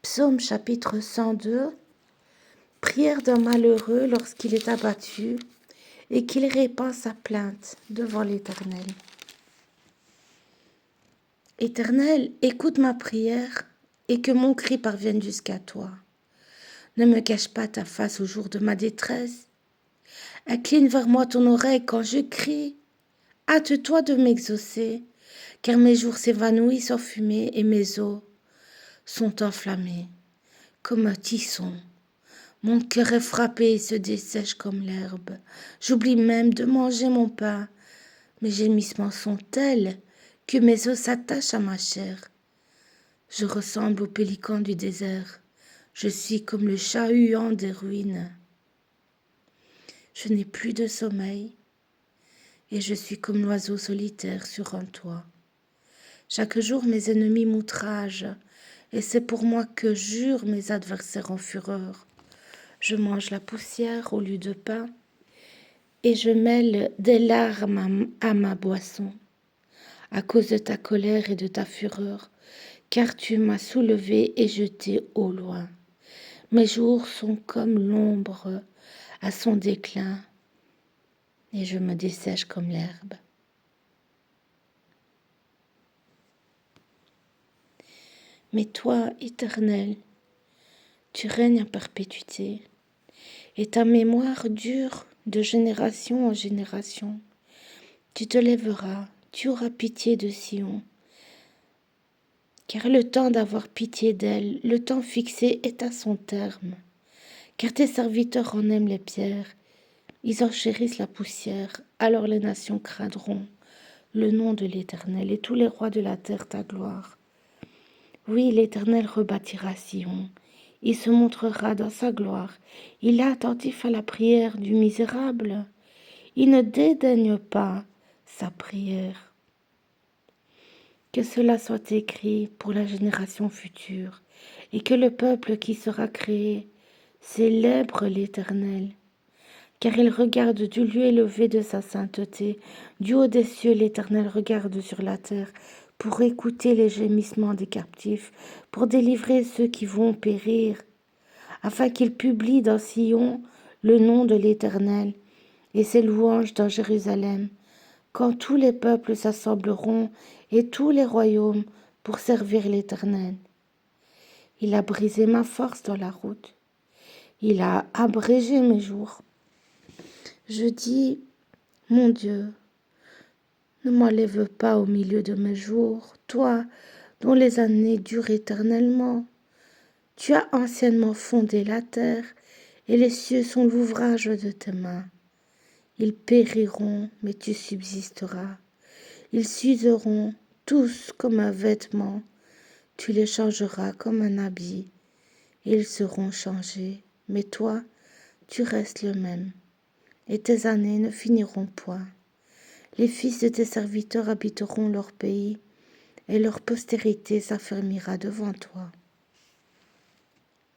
Psaume chapitre 102, prière d'un malheureux lorsqu'il est abattu et qu'il répand sa plainte devant l'Éternel. Éternel, écoute ma prière et que mon cri parvienne jusqu'à toi. Ne me cache pas ta face au jour de ma détresse. Incline vers moi ton oreille quand je crie. Hâte-toi de m'exaucer, car mes jours s'évanouissent en fumée et mes os sont enflammés comme un tisson. Mon cœur est frappé et se dessèche comme l'herbe. J'oublie même de manger mon pain. Mes gémissements sont tels que mes os s'attachent à ma chair. Je ressemble au pélican du désert. Je suis comme le chat huant des ruines. Je n'ai plus de sommeil et je suis comme l'oiseau solitaire sur un toit. Chaque jour mes ennemis m'outragent et c'est pour moi que jurent mes adversaires en fureur. Je mange la poussière au lieu de pain et je mêle des larmes à ma boisson à cause de ta colère et de ta fureur, car tu m'as soulevé et jeté au loin. Mes jours sont comme l'ombre à son déclin et je me dessèche comme l'herbe. Mais toi, Éternel, tu règnes à perpétuité et ta mémoire dure de génération en génération. Tu te lèveras, tu auras pitié de Sion, car le temps d'avoir pitié d'elle, le temps fixé est à son terme, car tes serviteurs en aiment les pierres, ils en chérissent la poussière, alors les nations craindront le nom de l'Éternel et tous les rois de la terre ta gloire. Oui, l'Éternel rebâtira Sion, il se montrera dans sa gloire, il est attentif à la prière du misérable, il ne dédaigne pas sa prière. Que cela soit écrit pour la génération future, et que le peuple qui sera créé célèbre l'Éternel, car il regarde du lieu élevé de sa sainteté, du haut des cieux l'Éternel regarde sur la terre, pour écouter les gémissements des captifs, pour délivrer ceux qui vont périr, afin qu'il publie dans Sion le nom de l'Éternel, et ses louanges dans Jérusalem, quand tous les peuples s'assembleront et tous les royaumes pour servir l'Éternel. Il a brisé ma force dans la route. Il a abrégé mes jours. Je dis, mon Dieu, ne m'enlève pas au milieu de mes jours, toi dont les années durent éternellement. Tu as anciennement fondé la terre et les cieux sont l'ouvrage de tes mains. Ils périront, mais tu subsisteras. Ils s'useront tous comme un vêtement. Tu les changeras comme un habit. Ils seront changés. Mais toi, tu restes le même. Et tes années ne finiront point. Les fils de tes serviteurs habiteront leur pays, et leur postérité s'affermira devant toi.